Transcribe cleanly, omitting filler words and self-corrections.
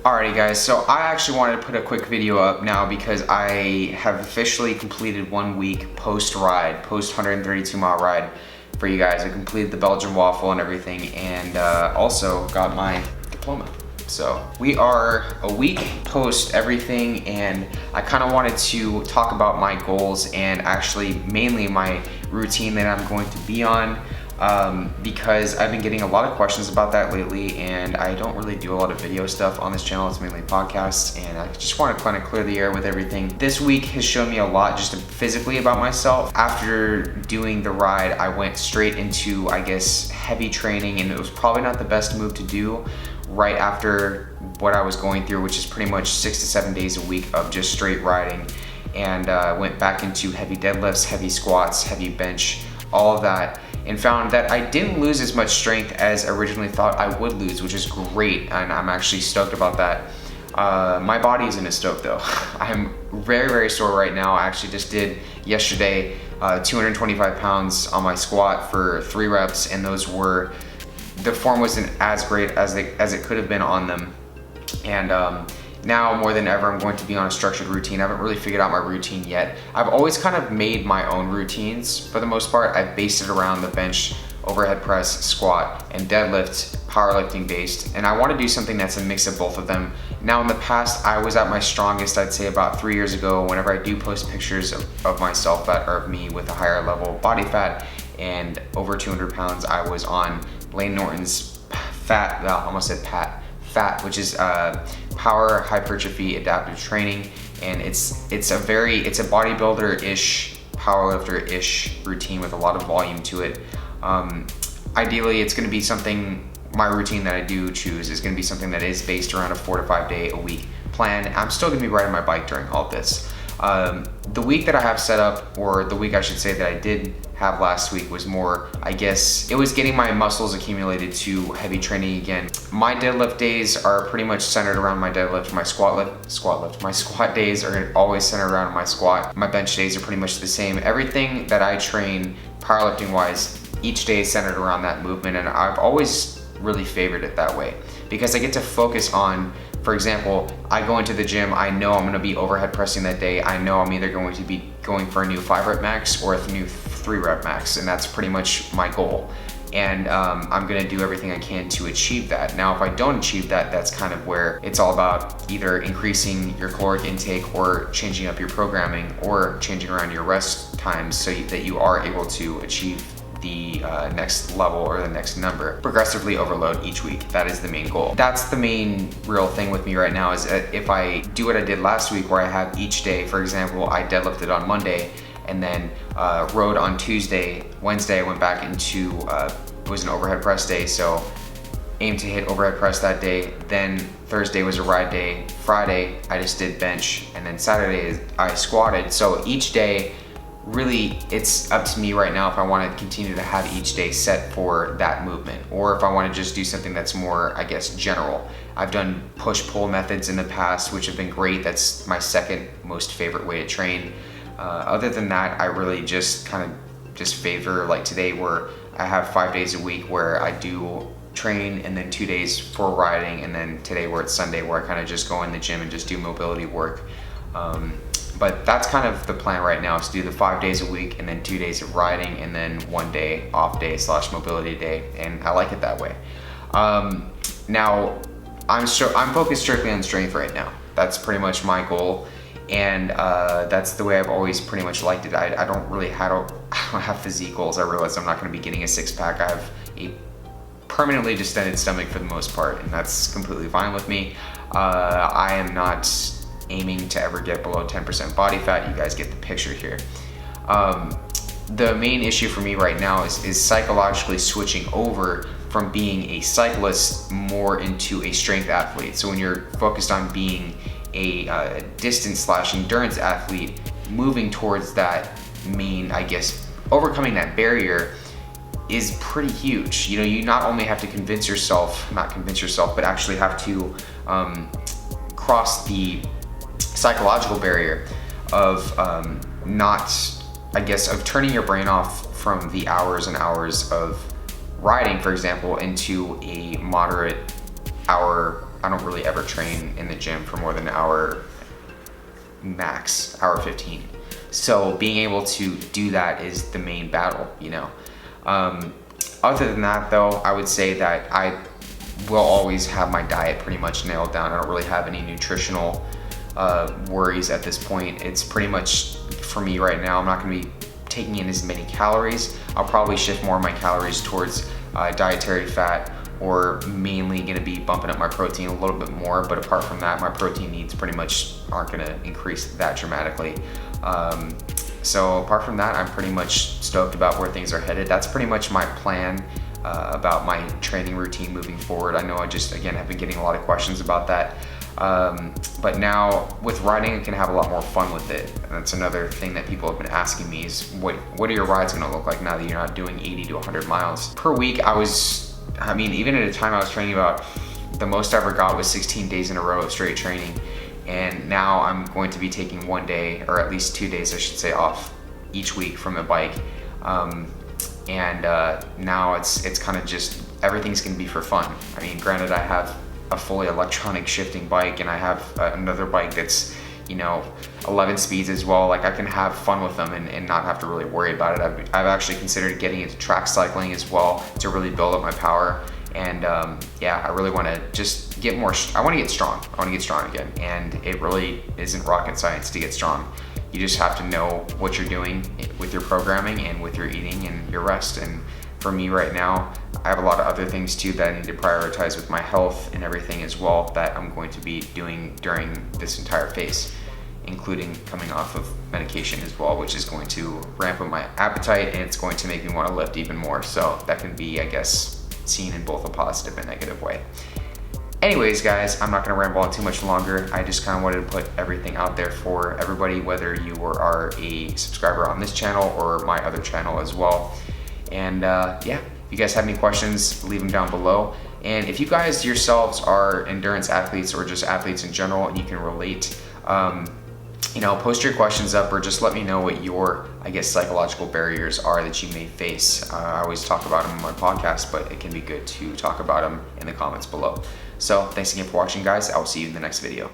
Alrighty guys, so I actually wanted to put a quick video up now because I have officially completed 1 week post-ride, post 132 mile ride for you guys. I completed the Belgian waffle and everything, and also got my diploma. So we are a week post everything, and I kind of wanted to talk about my goals and actually mainly my routine that I'm going to be on. Because I've been getting a lot of questions about that lately, and I don't really do a lot of video stuff on this channel. It's mainly podcasts, and I just want to kind of clear the air with everything. This week has shown me a lot just physically about myself. After doing the ride, I went straight into, I guess, heavy training, and it was probably not the best move to do right after what I was going through, which is pretty much 6 to 7 days a week of just straight riding, and went back into heavy deadlifts, heavy squats, heavy bench, all of that, and found that I didn't lose as much strength as originally thought I would lose, which is great, and I'm actually stoked about that. My body isn't as stoked though. I'm very, very sore right now. I actually just did yesterday 225 pounds on my squat for 3 reps, and the form wasn't as great as it could have been on them. And now more than ever, I'm going to be on a structured routine. I haven't really figured out my routine yet. I've always kind of made my own routines for the most part. I've based it around the bench, overhead press, squat, and deadlift, powerlifting based. And I want to do something that's a mix of both of them. Now in the past, I was at my strongest, I'd say about 3 years ago, whenever I do post pictures of myself that are of me with a higher level body fat and over 200 pounds, I was on Lane Norton's PHAT, well, I almost said PHAT, which is power hypertrophy adaptive training, and it's a bodybuilder-ish, powerlifter-ish routine with a lot of volume to it. Ideally, it's going to be something, my routine that I do choose is going to be something that is based around a 4 to 5 day a week plan. I'm still going to be riding my bike during all of this. The week that I have set up, or the week I should say that I did have last week, was more, I guess, it was getting my muscles accumulated to heavy training again. My deadlift days are pretty much centered around my deadlift. My my squat days are always centered around my squat. My bench days are pretty much the same. Everything that I train powerlifting wise, each day is centered around that movement, and I've always really favored it that way because I get to focus on, for example, I go into the gym, I know I'm gonna be overhead pressing that day. I know I'm either going to be going for a new 5 rep max or a new 3 rep max, and that's pretty much my goal. And I'm gonna do everything I can to achieve that. Now, if I don't achieve that, that's kind of where it's all about either increasing your caloric intake or changing up your programming or changing around your rest times so that you are able to achieve the next level or the next number. Progressively overload each week. That is the main goal. That's the main real thing with me right now, is that if I do what I did last week where I have each day, for example, I deadlifted on Monday and then rode on Tuesday. Wednesday I went back into, it was an overhead press day, so aimed to hit overhead press that day. Then Thursday was a ride day. Friday I just did bench, and then Saturday I squatted. So each day, really, it's up to me right now if I want to continue to have each day set for that movement, or if I want to just do something that's more, I guess, general. I've done push-pull methods in the past, which have been great. That's my second most favorite way to train. Other than that, I really just kind of just favor, like today, where I have 5 days a week where I do train, and then 2 days for riding, and then today where it's Sunday where I kind of just go in the gym and just do mobility work. But that's kind of the plan right now, is to do the 5 days a week and then 2 days of riding and then 1 day off day / mobility day, and I like it that way. Now, I'm focused strictly on strength right now. That's pretty much my goal, and that's the way I've always pretty much liked it. I don't have physique goals. I realize I'm not going to be getting a 6-pack. I have a permanently distended stomach for the most part, and that's completely fine with me. I am not aiming to ever get below 10% body fat. You guys get the picture here. The main issue for me right now is psychologically switching over from being a cyclist more into a strength athlete. So when you're focused on being a distance / endurance athlete, moving towards that main, I guess, overcoming that barrier is pretty huge. You know, you not only have to but actually have to cross the psychological barrier of of turning your brain off from the hours and hours of riding, for example, into a moderate hour don't really ever train in the gym for more than an hour max, hour 15. So being able to do that is the main battle, you know. Other than that though, I would say that I will always have my diet pretty much nailed down. I don't really have any nutritional worries at this point. It's pretty much, for me right now, I'm not gonna be taking in as many calories. I'll probably shift more of my calories towards dietary fat, or mainly gonna be bumping up my protein a little bit more, but apart from that, my protein needs pretty much aren't gonna increase that dramatically. So apart from that, I'm pretty much stoked about where things are headed. That's pretty much my plan about my training routine moving forward. I know I just, again, have been getting a lot of questions about that. But now with riding, I can have a lot more fun with it. And that's another thing that people have been asking me is what are your rides gonna look like now that you're not doing 80 to 100 miles? Per week, I mean, even at a time I was training about, the most I ever got was 16 days in a row of straight training. And now I'm going to be taking 1 day, or at least 2 days, I should say, off each week from the bike. Now it's kind of just, everything's gonna be for fun. I mean, granted, I have a fully electronic shifting bike, and I have another bike that's, you know, 11 speeds as well. Like, I can have fun with them and not have to really worry about it. I've actually considered getting into track cycling as well to really build up my power. And yeah, I really want to just get more, I want to get strong. I want to get strong again. And it really isn't rocket science to get strong. You just have to know what you're doing with your programming and with your eating and your rest. And for me right now, I have a lot of other things too that I need to prioritize with my health and everything as well that I'm going to be doing during this entire phase, including coming off of medication as well, which is going to ramp up my appetite, and it's going to make me want to lift even more. So that can be, I guess, seen in both a positive and negative way. Anyways, guys, I'm not gonna ramble on too much longer. I just kind of wanted to put everything out there for everybody, whether you are a subscriber on this channel or my other channel as well. And yeah, if you guys have any questions, leave them down below. And if you guys yourselves are endurance athletes or just athletes in general and you can relate, you know, post your questions up, or just let me know what your, I guess, psychological barriers are that you may face. I always talk about them on my podcast, but it can be good to talk about them in the comments below. So thanks again for watching, guys. I will see you in the next video.